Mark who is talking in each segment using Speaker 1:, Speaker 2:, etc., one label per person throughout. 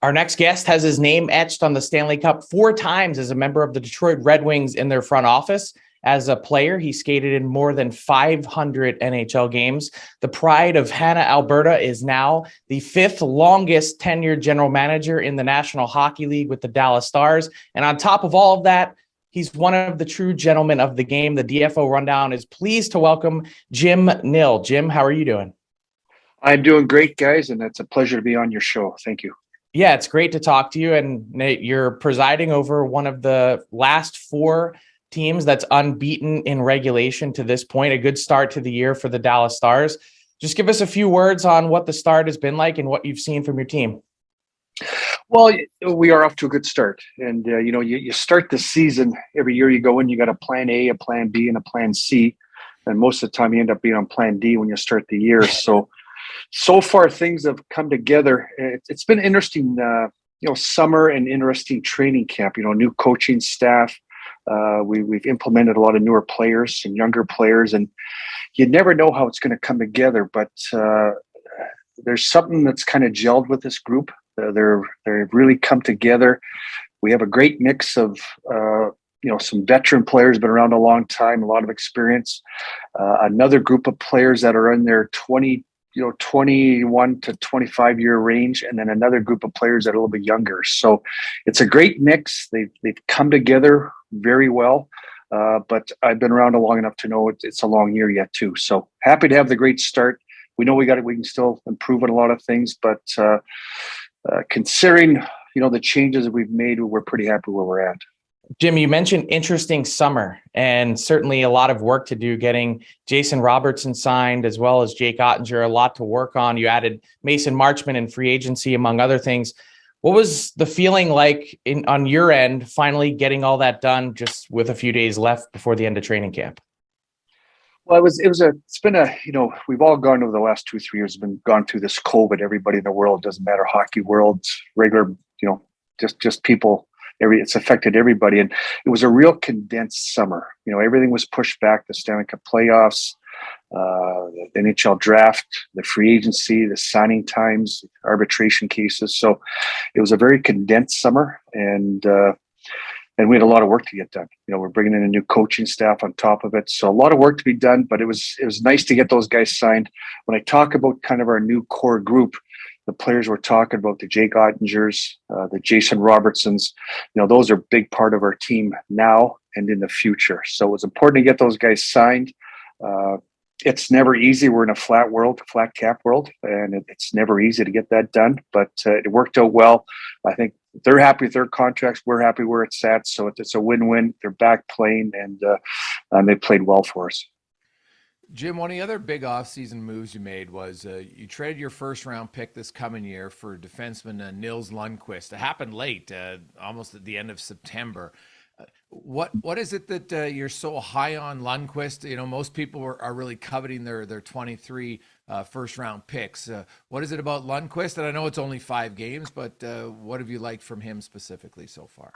Speaker 1: Our next guest has his name etched on the Stanley Cup 4 times as a member of the Detroit Red Wings in their front office. As a player, he skated in more than 500 NHL games. The pride of Hanna, Alberta is now the 5th longest tenured general manager in the National Hockey League with the Dallas Stars. And on top of all of that, he's one of the true gentlemen of the game. The DFO Rundown is pleased to welcome Jim Nill. Jim, how are you doing?
Speaker 2: I'm doing great, guys, and it's a pleasure to be on your show. Thank you.
Speaker 1: Yeah, it's great to talk to you. And Nate, you're presiding over one of the last 4 teams that's unbeaten in regulation to this point. A good start to the year for the Dallas Stars. Just give us a few words on what the start has been like and what you've seen from your team.
Speaker 2: Well, we are off to a good start. And, you start the season every year you go in, you got a plan A, a plan B, and a plan C. And most of the time you end up being on plan D when you start the year. So far things have come together. It's been interesting, summer and interesting training camp, new coaching staff. We've implemented a lot of newer players and younger players, and you never know how it's going to come together. But there's something that's kind of gelled with this group. They've really come together. We have a great mix of some veteran players, been around a long time, a lot of experience. Another group of players that are in their 21 to 25 year range, and then another group of players that are a little bit younger. So it's a great mix. They've come together very well. But I've been around long enough to know it's a long year yet too. So happy to have the great start. We know we can still improve on a lot of things, but considering, the changes that we've made, we're pretty happy where we're at.
Speaker 1: Jim, you mentioned interesting summer and certainly a lot of work to do getting Jason Robertson signed as well as Jake Ottinger, a lot to work on. You added Mason Marchment in free agency, among other things. What was the feeling like on your end, finally getting all that done just with a few days left before the end of training camp?
Speaker 2: Well, it's been we've all gone over the last 2-3 years, gone through this COVID. Everybody in the world, doesn't matter, hockey world, regular, just people. It's affected everybody, and it was a real condensed summer. Everything was pushed back: the Stanley Cup playoffs, the NHL draft, the free agency, the signing times, arbitration cases. So it was a very condensed summer, and we had a lot of work to get done. We're bringing in a new coaching staff on top of it, so a lot of work to be done. But it was nice to get those guys signed. When I talk about kind of our new core group, the players we're talking about, the Jake Ottingers, the Jason Robertsons, those are a big part of our team now and in the future. So it was important to get those guys signed. It's never easy. We're in a flat cap world, and it's never easy to get that done. But it worked out well. I think they're happy with their contracts. We're happy where it's at. So it's a win-win. They're back playing, and they played well for us.
Speaker 3: Jim, one of the other big offseason moves you made was you traded your first-round pick this coming year for defenseman Nils Lundqvist. It happened late, almost at the end of September. What is it that you're so high on Lundqvist? Most people are really coveting their 23 first-round picks. What is it about Lundqvist? And I know it's only 5 games, but what have you liked from him specifically so far?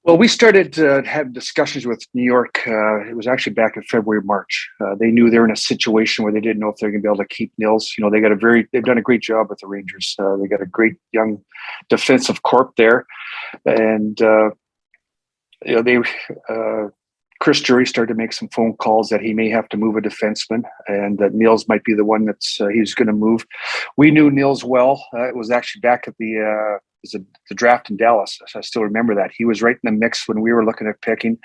Speaker 2: Well, we started to have discussions with New York. It was actually back in February, March. They knew they were in a situation where they didn't know if they're going to be able to keep Nils. They've done a great job with the Rangers. They got a great young defensive corp there, and Chris Drury started to make some phone calls that he may have to move a defenseman, and that Nils might be the one that's he's going to move. We knew Nils well. It was actually back at the draft in Dallas. I still remember that. He was right in the mix when we were looking at picking.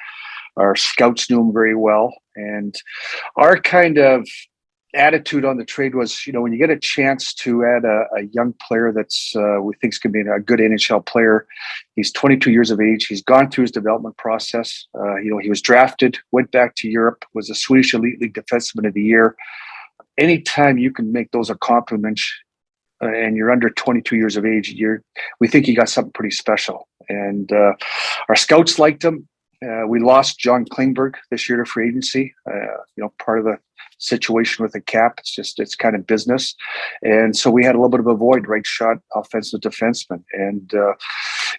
Speaker 2: Our scouts knew him very well. And our kind of attitude on the trade was, when you get a chance to add a young player that's we think is going to be a good NHL player. He's 22 years of age. He's gone through his development process. He was drafted, went back to Europe, was a Swedish Elite League Defenseman of the Year. Anytime you can make those accomplishments, and you're under 22 years of age, we think you got something pretty special. And our scouts liked him. We lost John Klingberg this year to free agency. Part of the situation with the cap, it's kind of business. And so we had a little bit of a void, right shot offensive defenseman. And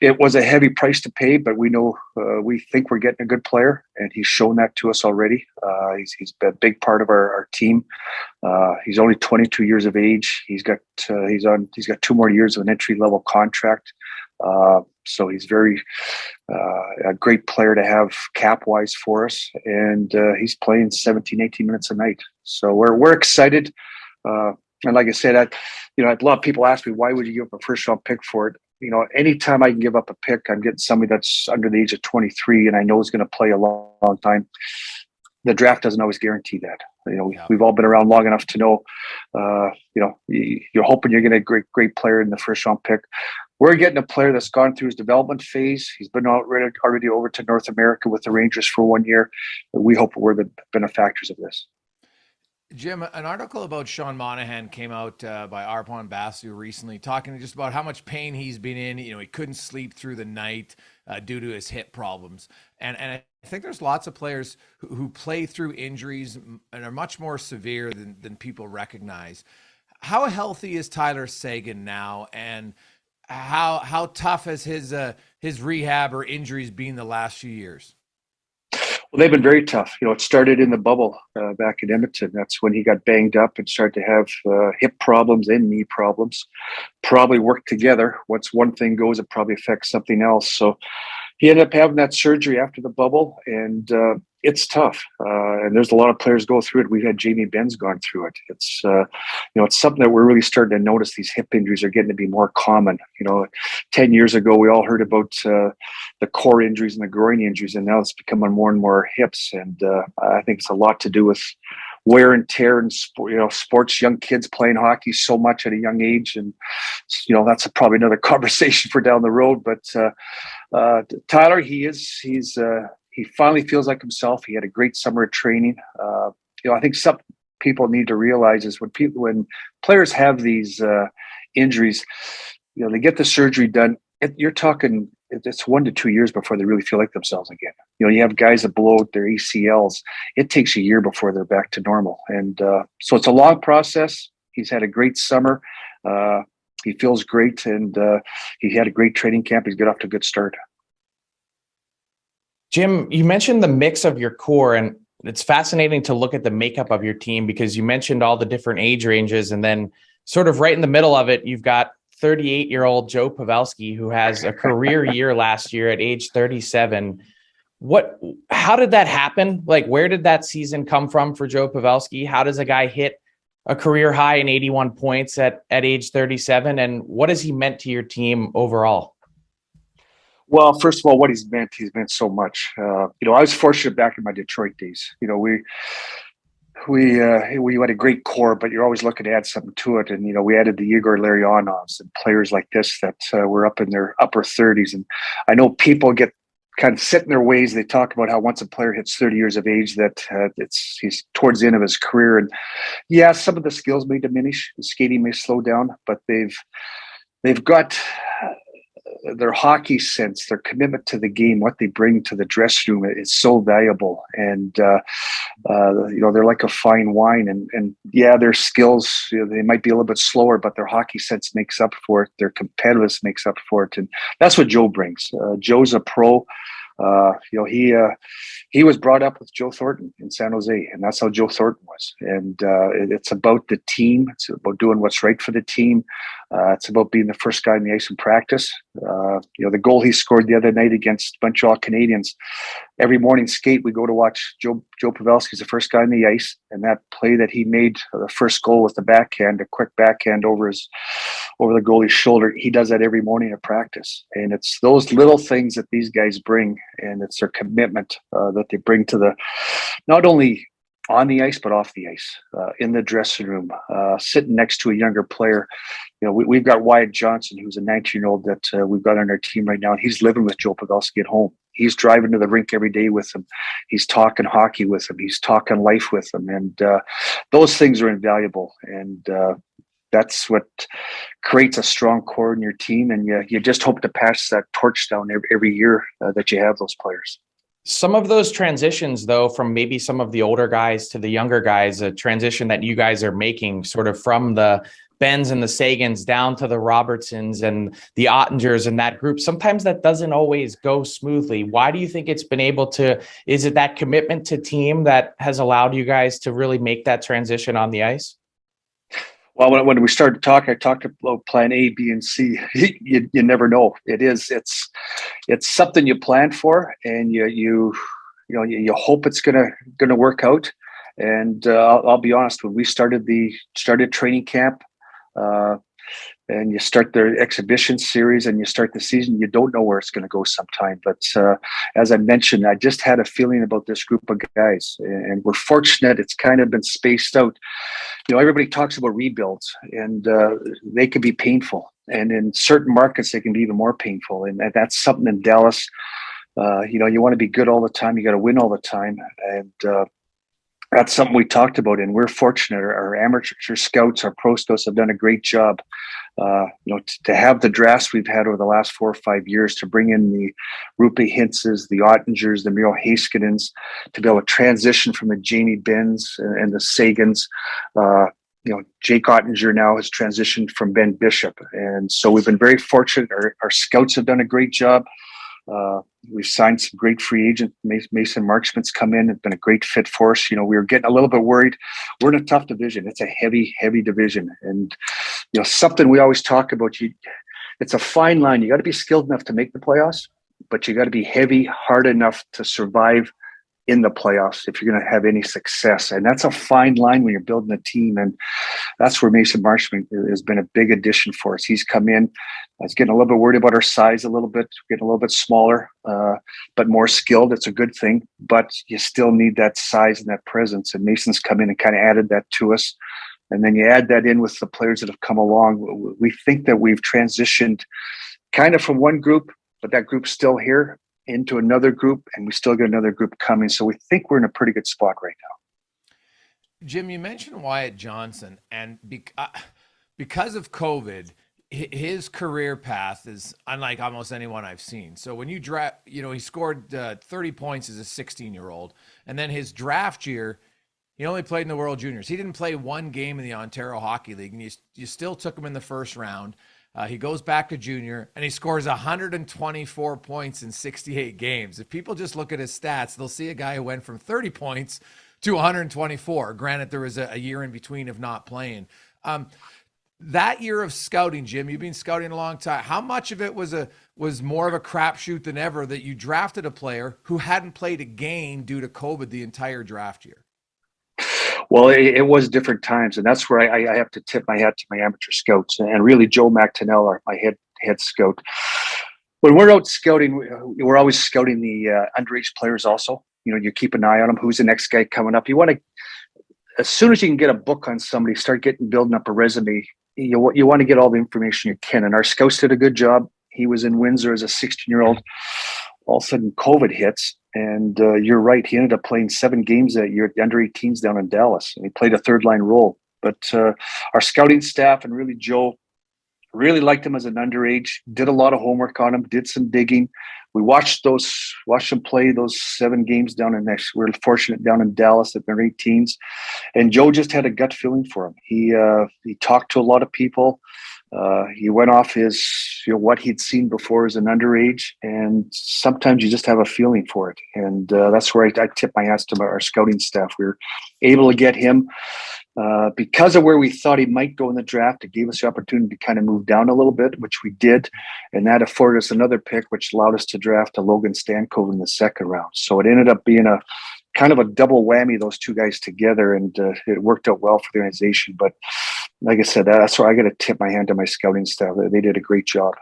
Speaker 2: it was a heavy price to pay, but we know we think we're getting a good player, and he's shown that to us already. He's been a big part of our team. He's only 22 years of age. He's got 2 more years of an entry-level contract. So he's very a great player to have cap-wise for us, and he's playing 17, 18 minutes a night. So we're excited. And like I said, a lot of people ask me, why would you give up a first-round pick for it? Anytime I can give up a pick, I'm getting somebody that's under the age of 23 and I know is going to play a long, long time. The draft doesn't always guarantee that. We've all been around long enough to know, you're hoping you're getting a great player in the first round pick. We're getting a player that's gone through his development phase. He's been already over to North America with the Rangers for 1 year. We hope we're the benefactors of this.
Speaker 3: Jim, an article about Sean Monahan came out by Arpon Basu recently, talking just about how much pain he's been in. He couldn't sleep through the night due to his hip problems. And I think there's lots of players who play through injuries and are much more severe than people recognize. How healthy is Tyler Seguin now, and how tough has his rehab or injuries been the last few years?
Speaker 2: Well, they've been very tough. It started in the bubble back in Edmonton. That's when he got banged up and started to have hip problems and knee problems. Probably work together. Once one thing goes, it probably affects something else. So he ended up having that surgery after the bubble, and it's tough. And there's a lot of players go through it. We've had Jamie Benn's gone through it. It's it's something that we're really starting to notice. These hip injuries are getting to be more common. 10 years ago, we all heard about the core injuries and the groin injuries, and now it's becoming more and more hips. And I think it's a lot to do with wear and tear and sports, young kids playing hockey so much at a young age. And, that's probably another conversation for down the road. But Tyler, he finally feels like himself. He had a great summer of training. I think some people need to realize is when players have these injuries, they get the surgery done. You're talking, it's 1 to 2 years before they really feel like themselves again. You have guys that blow out their ACLs. It takes a year before they're back to normal. And so it's a long process. He's had a great summer. He feels great, and he had a great training camp. He's got off to a good start.
Speaker 1: Jim, you mentioned the mix of your core, and it's fascinating to look at the makeup of your team because you mentioned all the different age ranges, and then sort of right in the middle of it, you've got 38-year-old Joe Pavelski, who has a career year last year at age 37. How did that happen? Like, where did that season come from for Joe Pavelski? How does a guy hit a career high in 81 points at age 37? And what has he meant to your team overall?
Speaker 2: Well, first of all, what he's meant so much. I was fortunate back in my Detroit days. We had a great core, but you're always looking to add something to it. And, we added the Igor Larionovs and players like this that were up in their upper 30s. And I know people get kind of set in their ways. They talk about how once a player hits 30 years of age, that he's towards the end of his career. And yeah, some of the skills may diminish, the skating may slow down, but they've got their hockey sense, their commitment to the game, what they bring to the dressing room is so valuable. And, they're like a fine wine, and yeah, their skills, they might be a little bit slower, but their hockey sense makes up for it. Their competitiveness makes up for it. And that's what Joe brings. Joe's a pro. He was brought up with Joe Thornton in San Jose, and that's how Joe Thornton was. And it's about the team. It's about doing what's right for the team. It's about being the first guy in the ice in practice. The goal he scored the other night against Montreal Canadiens. Every morning skate, we go to watch Joe Pavelski's the first guy on the ice, and that play that he made, the first goal with the backhand, a quick backhand over the goalie's shoulder. He does that every morning at practice, and it's those little things that these guys bring, and it's their commitment that they bring to the not only on the ice but off the ice, in the dressing room, sitting next to a younger player. We've got Wyatt Johnson, who's a 19-year-old that we've got on our team right now, and he's living with Joe Pavelski at home. He's driving to the rink every day with him. He's talking hockey with him. He's talking life with him. And those things are invaluable. And that's what creates a strong core in your team. And you just hope to pass that torch down every year that you have those players.
Speaker 1: Some of those transitions, though, from maybe some of the older guys to the younger guys, a transition that you guys are making sort of from the Benns and the Seguins down to the Robertsons and the Ottingers and that group, sometimes that doesn't always go smoothly. Why do you think it's been able to? Is it that commitment to team that has allowed you guys to really make that transition on the ice?
Speaker 2: Well, when we started to talk, I talked about plan A, B, and C. You never know. It's something you plan for, and you hope it's gonna work out. And I'll be honest, when we started training camp, and you start the exhibition series and you start the season, you don't know where it's going to go sometime. But as I mentioned, I just had a feeling about this group of guys, and we're fortunate it's kind of been spaced out. Everybody talks about rebuilds, and they can be painful. And in certain markets, they can be even more painful. And that's something in Dallas. You want to be good all the time. You got to win all the time. And that's something we talked about, and we're fortunate. Our amateur scouts, our pro scouts have done a great job. To have the drafts we've had over the last 4 or 5 years, to bring in the Rupe Hintzes, the Ottingers, the Miro Heiskanens, to be able to transition from the Jamie Benns and the Seguins. Jake Ottinger now has transitioned from Ben Bishop, and so we've been very fortunate. Our scouts have done a great job. We've signed some great free agent. Mason Marchment's come in. It's been a great fit for us. We were getting a little bit worried. We're in a tough division. It's a heavy, heavy division. And, something we always talk about, it's a fine line. You got to be skilled enough to make the playoffs, but you got to be heavy, hard enough to survive in the playoffs if you're going to have any success. And that's a fine line when you're building a team. And that's where Mason Marchment has been a big addition for us. He's come in. I was getting a little bit worried about our size a little bit, getting a little bit smaller, but more skilled. It's a good thing, but you still need that size and that presence. And Mason's come in and kind of added that to us. And then you add that in with the players that have come along. We think that we've transitioned kind of from one group, but that group's still here, into another group, and we still got another group coming. So we think we're in a pretty good spot right now.
Speaker 3: Jim, you mentioned Wyatt Johnston, and because of COVID, his career path is unlike almost anyone I've seen. So when you draft, he scored 30 points as a 16-year-old, and then his draft year, he only played in the World Juniors. He didn't play one game in the Ontario Hockey League, and you still took him in the first round. He goes back to junior, and he scores 124 points in 68 games. If people just look at his stats, they'll see a guy who went from 30 points to 124. Granted, there was a year in between of not playing. That year of scouting, Jim, you've been scouting a long time. How much of it was more of a crapshoot than ever that you drafted a player who hadn't played a game due to COVID the entire draft year?
Speaker 2: Well, it was different times, and that's where I have to tip my hat to my amateur scouts, and really Joe McTonnell, my head scout. When we're out scouting, we're always scouting the underage players also. You keep an eye on them. Who's the next guy coming up? You want to, as soon as you can get a book on somebody, start building up a resume. You want to get all the information you can, and our scouts did a good job. He was in Windsor as a 16-year-old. All of a sudden, COVID hits, and you're right. He ended up playing 7 games that year at the under-18s down in Dallas, and he played a third-line role. But our scouting staff and really Joe really liked him as an underage, did a lot of homework on him, did some digging. We watched him play those 7 games down in next. We're fortunate down in Dallas at their 18s, and Joe just had a gut feeling for him. He talked to a lot of people. He went off his, what he'd seen before as an underage, and sometimes you just have a feeling for it. And that's where I tip my hats to our scouting staff. We were able to get him because of where we thought he might go in the draft. It gave us the opportunity to kind of move down a little bit, which we did, and that afforded us another pick, which allowed us to draft a Logan Stankoven in the second round. So it ended up being a kind of a double whammy, those two guys together, and it worked out well for the organization. But like I said, that's where I got to tip my hand to my scouting staff. They did a great job.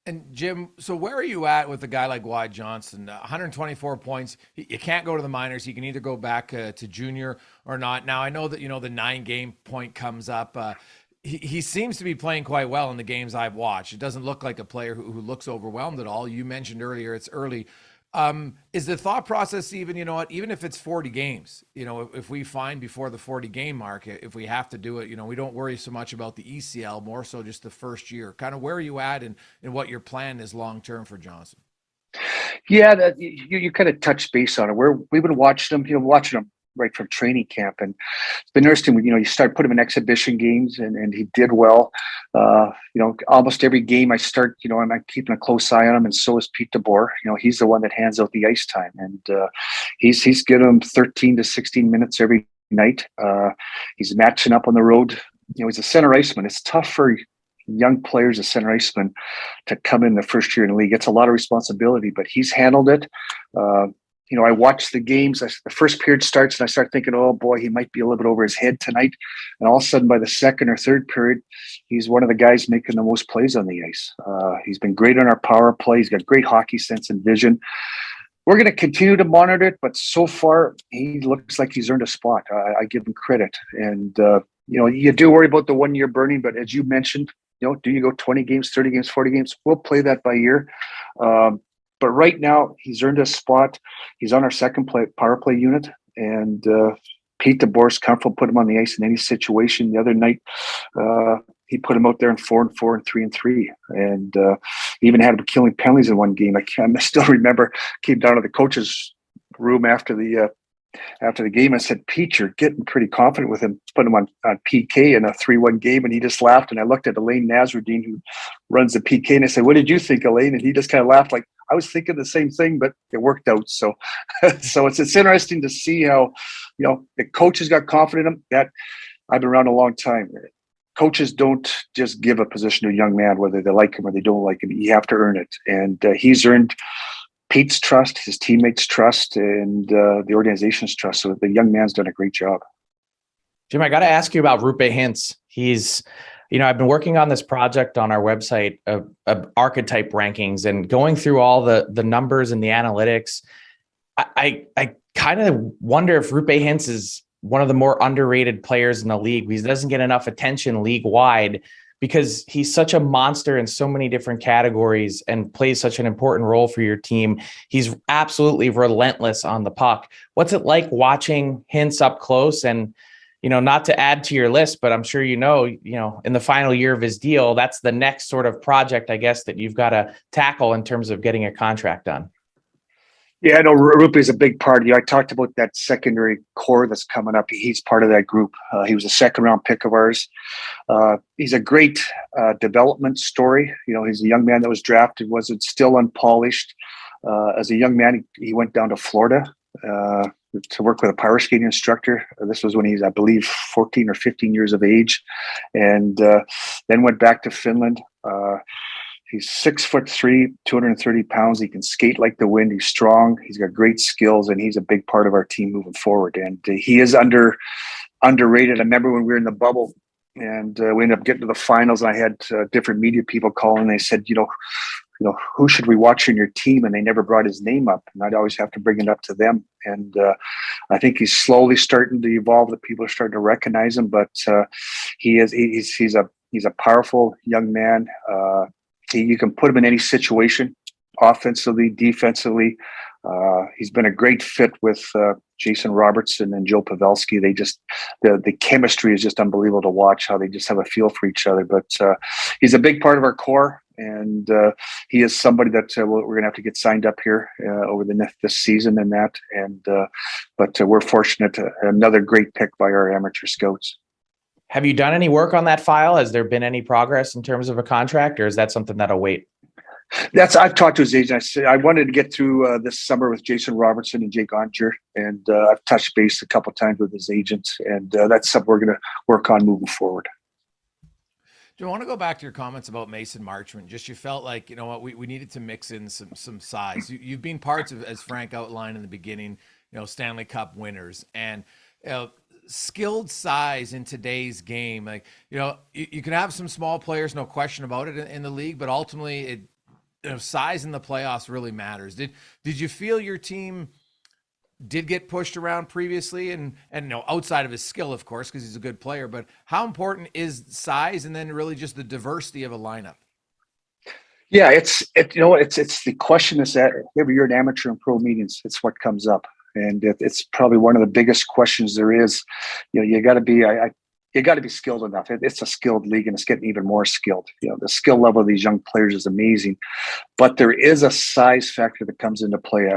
Speaker 3: And Jim, so where are you at with a guy like Wyatt Johnston? 124 points. You can't go to the minors. You can either go back to junior or not. Now, I know that, the 9-game point comes up. He seems to be playing quite well in the games I've watched. It doesn't look like a player who looks overwhelmed at all. You mentioned earlier it's early. Is the thought process even, even if it's 40 games, if we find before the 40 game mark, if we have to do it, we don't worry so much about the ECL, more so just the first year. Kind of where are you at and what your plan is long-term for Johnston?
Speaker 2: Yeah, you kind of touched base on it. We've been watching him, right from training camp. And it's been interesting. You start putting him in exhibition games, and he did well. Almost every game I start, I'm keeping a close eye on him, and so is Pete DeBoer. He's the one that hands out the ice time, and he's getting him 13 to 16 minutes every night. He's matching up on the road. He's a center iceman. It's tough for young players, a center iceman, to come in the first year in the league. It's a lot of responsibility, but he's handled it. I watch the games. The first period starts, and I start thinking, oh boy, he might be a little bit over his head tonight. And all of a sudden, by the second or third period, he's one of the guys making the most plays on the ice. He's been great on our power play. He's got great hockey sense and vision. We're going to continue to monitor it, but so far, he looks like he's earned a spot. I give him credit. And, you do worry about the 1 year burning, but as you mentioned, do you go 20 games, 30 games, 40 games? We'll play that by year. But right now, he's earned a spot. He's on our second power play unit, and Pete DeBoer's comfortable put him on the ice in any situation. The other night, he put him out there in 4-4 and 3-3, and even had him killing penalties in one game. I still remember, came down to the coach's room after the game. I said, Pete, you're getting pretty confident with him. Put him on PK in a 3-1 game, and he just laughed. And I looked at Elaine Nasruddin, who runs the PK, and I said, what did you think, Elaine? And he just kind of laughed like, I was thinking the same thing, but it worked out. So it's interesting to see how, the coaches got confident in him. That I've been around a long time. Coaches don't just give a position to a young man, whether they like him or they don't like him. You have to earn it. And he's earned Pete's trust, his teammates' trust, and the organization's trust. So the young man's done a great job.
Speaker 1: Jim, I got to ask you about Rupe Hintz. He's, I've been working on this project on our website of archetype rankings and going through all the numbers and the analytics. I kind of wonder if Rupe Hintz is one of the more underrated players in the league. He doesn't get enough attention league wide because he's such a monster in so many different categories and plays such an important role for your team. He's absolutely relentless on the puck. What's it like watching Hintz up close? And, not to add to your list, but I'm sure in the final year of his deal, that's the next sort of project, I guess, that you've got to tackle in terms of getting a contract done.
Speaker 2: Yeah, I know Rupe is a big part. I talked about that secondary core that's coming up. He's part of that group. He was a second-round pick of ours. He's a great development story. He's a young man that was drafted, wasn't still unpolished. As a young man, he went down to Florida to work with a power skating instructor. This was when he's, I believe, 14 or 15 years of age, and then went back to Finland. He's 6'3", 230 pounds. He can skate like the wind. He's strong. He's got great skills, and he's a big part of our team moving forward. And he is underrated. I remember when we were in the bubble, and we ended up getting to the finals. And I had different media people calling. They said, who should we watch in your team? And they never brought his name up, and I'd always have to bring it up to them. And I think he's slowly starting to evolve. That people are starting to recognize him. But he's a powerful young man. You can put him in any situation, offensively, defensively. He's been a great fit with Jason Robertson and Joe Pavelski. They just the chemistry is just unbelievable to watch. How they just have a feel for each other. But he's a big part of our core, and he is somebody that we're going to have to get signed up here over this season and that. And but we're fortunate to another great pick by our amateur scouts.
Speaker 1: Have you done any work on that file? Has there been any progress in terms of a contract, or is that something that'll wait?
Speaker 2: I've talked to his agent. I said I wanted to get through this summer with Jason Robertson and Jake Onger, and I've touched base a couple of times with his agent, and that's something we're going to work on moving forward.
Speaker 3: Do you want to go back to your comments about Mason Marchment? Just you felt like, we needed to mix in some size. You've been parts of, as Frank outlined in the beginning, Stanley Cup winners, and skilled size in today's game. Like, you can have some small players, no question about it, in the league, but ultimately size in the playoffs really matters. Did you feel your team did get pushed around previously, and outside of his skill, of course, because he's a good player, but how important is size and then really just the diversity of a lineup?
Speaker 2: Yeah, it's the question is that every year in amateur and pro meetings, it's what comes up. And it's probably one of the biggest questions there is. You got to be skilled enough. It's a skilled league, and it's getting even more skilled. The skill level of these young players is amazing, but there is a size factor that comes into play.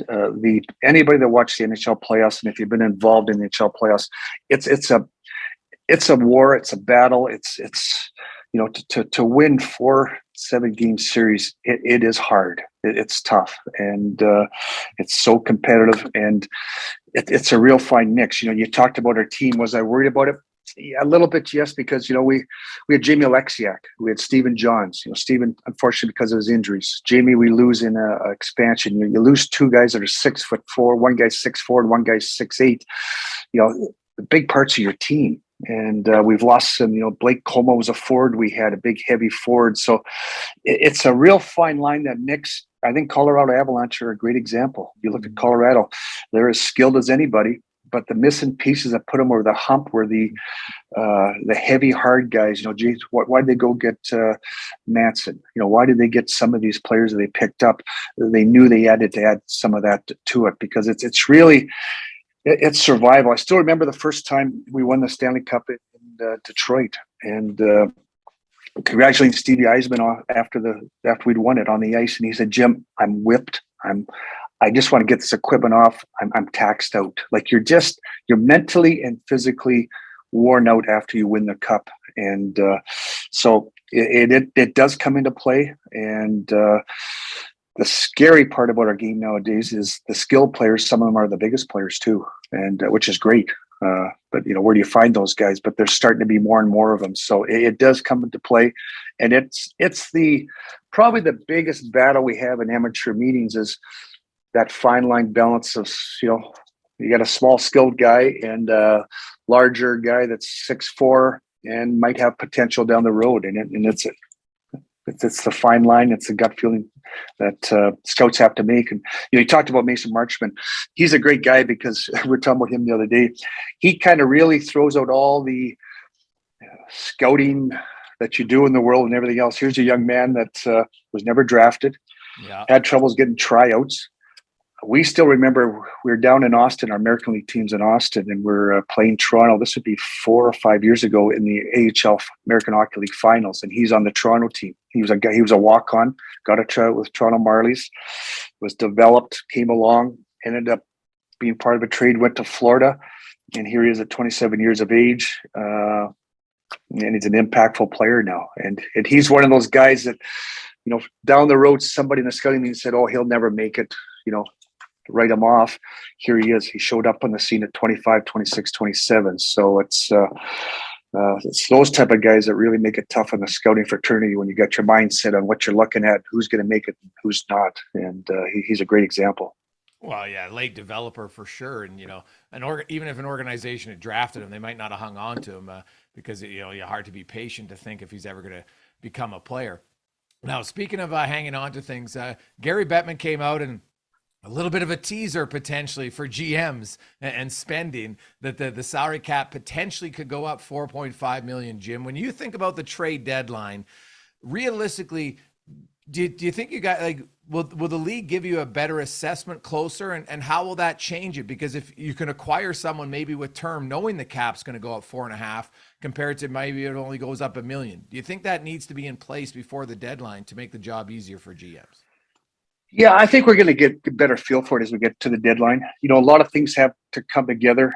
Speaker 2: the anybody that watched the NHL playoffs, and if you've been involved in the NHL playoffs, it's a war, it's a battle. It's to win 4 7 game series, it is hard. It's tough, and it's so competitive, and it's a real fine mix. You talked about our team. Was I worried about it? Yeah, a little bit, yes, because we had Jamie Alexiak, we had Stephen Johns. Stephen, unfortunately, because of his injuries. Jamie, we lose in a expansion. You lose 2 guys that are 6'4", one guy's 6'4", and one guy's 6'8". The big parts of your team. And we've lost some. Blake Como was a forward. We had a big, heavy forward. So it's a real fine line, that mix. I think Colorado Avalanche are a great example. You look at Colorado; they're as skilled as anybody. But the missing pieces that put them over the hump were the heavy, hard guys. Geez, why did they go get Manson? Why did they get some of these players that they picked up? They knew they had to add some of that to it, because it's really it's survival. I still remember the first time we won the Stanley Cup in Detroit, and congratulating Stevie Eisman after we'd won it on the ice, and he said, "Jim, I'm whipped. I just want to get this equipment off. I'm taxed out. Like you're mentally and physically worn out after you win the cup." And so it does come into play. And the scary part about our game nowadays is the skilled players. Some of them are the biggest players too, and which is great. But where do you find those guys? But there's starting to be more and more of them. So it does come into play, and it's probably the biggest battle we have in amateur meetings is that fine line balance of, you got a small skilled guy and a larger guy that's 6'4" and might have potential down the road. And it's the fine line. It's a gut feeling that scouts have to make. And, you talked about Mason Marchman. He's a great guy because we were talking about him the other day. He kind of really throws out all the scouting that you do in the world and everything else. Here's a young man that was never drafted, had troubles getting tryouts. We still remember we were down in Austin, our American League team's in Austin, and we're playing Toronto. This would be 4 or 5 years ago in the AHL American Hockey League finals, and he's on the Toronto team. He was a walk-on, got a tryout with Toronto Marlies, was developed, came along, ended up being part of a trade, went to Florida, and here he is at 27 years of age, and he's an impactful player now. And he's one of those guys that, down the road, somebody in the scouting meeting said, "Oh, he'll never make it," write him off. Here he is. He showed up on the scene at 25, 26, 27. So it's those type of guys that really make it tough in the scouting fraternity when you got your mindset on what you're looking at, who's going to make it, and who's not. And he's a great example.
Speaker 3: Well, yeah, late developer for sure. And, even if an organization had drafted him, they might not have hung on to him because, you're hard to be patient to think if he's ever going to become a player. Now, speaking of hanging on to things, Gary Bettman came out and a little bit of a teaser potentially for GMs and spending, that the salary cap potentially could go up $4.5 million. Jim, when you think about the trade deadline, realistically, do you think you got will the league give you a better assessment closer, and how will that change it? Because if you can acquire someone maybe with term, knowing the cap's going to go up 4.5 compared to maybe it only goes up $1 million, do you think that needs to be in place before the deadline to make the job easier for GMs?
Speaker 2: Yeah, I think we're going to get a better feel for it as we get to the deadline. A lot of things have to come together.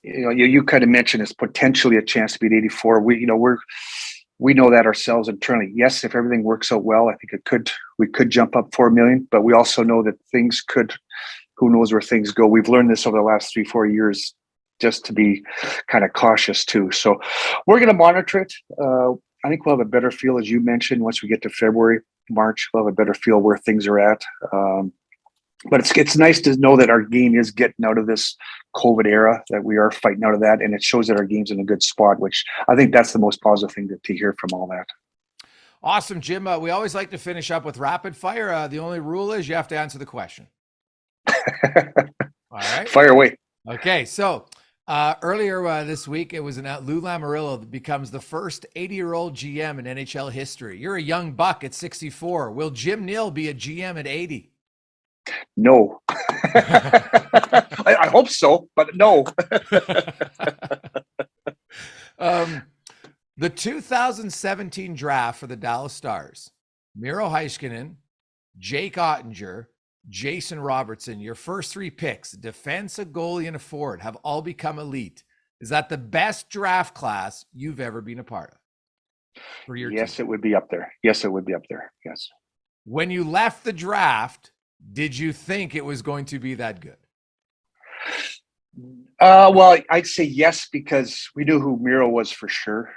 Speaker 2: You kind of mentioned it's potentially a chance to beat 84. We know that ourselves internally. Yes, if everything works out well, I think we could jump up 4 million, but we also know that things could, who knows where things go. We've learned this over the last 3-4 years, just to be kind of cautious too. So we're going to monitor it. I think we'll have a better feel, as you mentioned, once we get to February, March. We'll have a better feel where things are at. But it's nice to know that our game is getting out of this COVID era, that we are fighting out of that, and it shows that our game's in a good spot, which I think that's the most positive thing to hear from all that.
Speaker 3: Awesome, Jim. We always like to finish up with rapid fire. The only rule is you have to answer the question. All right.
Speaker 2: Fire away.
Speaker 3: Okay, so earlier this week, it was announced Lou Lamoriello becomes the first 80-year-old GM in NHL history. You're a young buck at 64. Will Jim Nill be a GM at 80?
Speaker 2: No. I hope so, but no.
Speaker 3: The 2017 draft for the Dallas Stars, Miro Heiskanen, Jake Ottinger, Jason Robertson, your first 3 picks, defense, a goalie, and a forward, have all become elite. Is that the best draft class you've ever been a part of for your
Speaker 2: Yes,
Speaker 3: team?
Speaker 2: it would be up there. Yes, it would be up there. Yes.
Speaker 3: When you left the draft, did you think it was going to be that good?
Speaker 2: Well, I'd say yes, because we knew who Miro was for sure.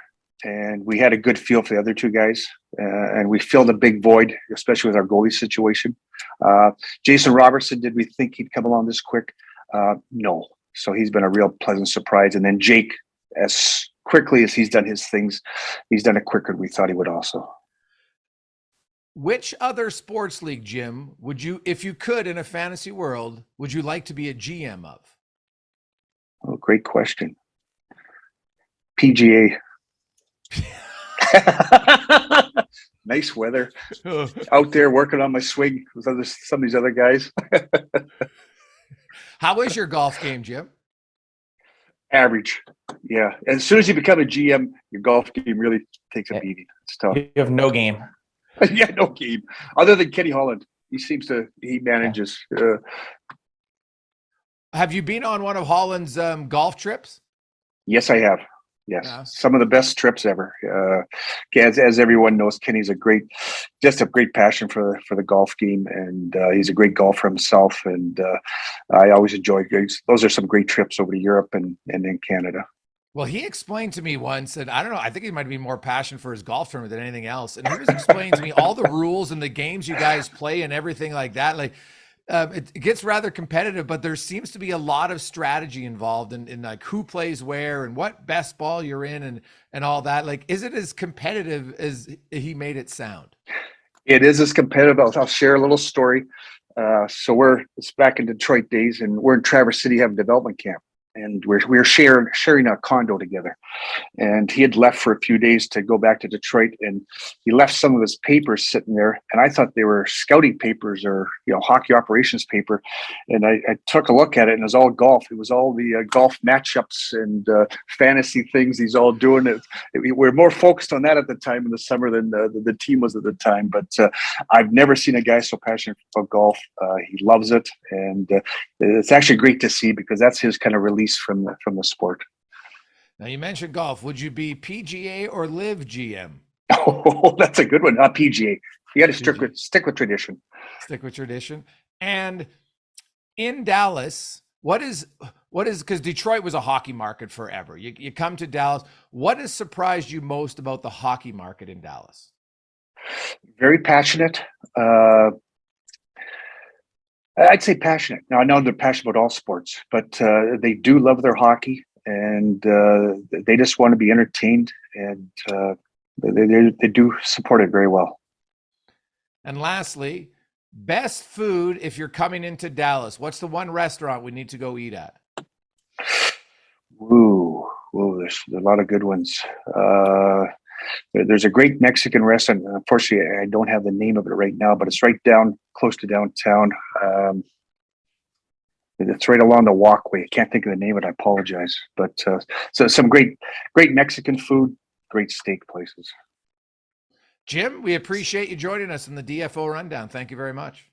Speaker 2: And we had a good feel for the other 2 guys. And we filled a big void, especially with our goalie situation. Jason Robertson, did we think he'd come along this quick? No. So he's been a real pleasant surprise. And then Jake, as quickly as he's done his things, he's done it quicker than we thought he would also.
Speaker 3: Which other sports league, Jim, would you, if you could in a fantasy world, would you like to be a GM of?
Speaker 2: Oh, great question. PGA. Nice weather. Out there working on my swing with some of these other guys.
Speaker 3: How is your golf game, Jim?
Speaker 2: Average. Yeah. As soon as you become a GM, your golf game really takes a beating. It's tough.
Speaker 1: You have no game.
Speaker 2: Yeah, no game. Other than Kenny Holland. He manages.
Speaker 3: Have you been on one of Holland's golf trips?
Speaker 2: Yes, I have. Yes.
Speaker 3: Yeah.
Speaker 2: Some of the best trips ever. As everyone knows, Kenny's just a great passion for the golf game, and he's a great golfer himself. And I always enjoy those are some great trips over to Europe and in Canada.
Speaker 3: Well, he explained to me once, and I don't know, I think he might be more passion for his golf tournament than anything else. And he was explaining to me all the rules and the games you guys play and everything like that. Like, it gets rather competitive, but there seems to be a lot of strategy involved in like who plays where and what best ball you're in and all that. Like, is it as competitive as he made it sound?
Speaker 2: It is as competitive. I'll share a little story. So it's back in Detroit days, and we're in Traverse City having development camp. And we're sharing a condo together. And he had left for a few days to go back to Detroit, and he left some of his papers sitting there. And I thought they were scouting papers or hockey operations paper. And I took a look at it, and it was all golf. It was all the golf matchups and fantasy things he's all doing. We were more focused on that at the time in the summer than the team was at the time. But I've never seen a guy so passionate about golf. He loves it, and it's actually great to see, because that's his kind of release from the sport.
Speaker 3: Now, you mentioned golf. Would you be PGA or Live GM?
Speaker 2: Oh, that's a good one. PGA. You got to stick with tradition.
Speaker 3: Stick with tradition. And in Dallas, what is because Detroit was a hockey market forever. You come to Dallas. What has surprised you most about the hockey market in Dallas?
Speaker 2: Very passionate. I'd say passionate. Now, I know they're passionate about all sports, but they do love their hockey, and they just want to be entertained, and they do support it very well.
Speaker 3: And lastly, best food if you're coming into Dallas. What's the one restaurant we need to go eat at?
Speaker 2: Ooh, there's a lot of good ones. There's a great Mexican restaurant. Unfortunately, I don't have the name of it right now, but it's right close to downtown. It's right along the walkway. I can't think of the name of it. I apologize. But so some great Mexican food, great steak places.
Speaker 3: Jim, we appreciate you joining us in the DFO Rundown. Thank you very much.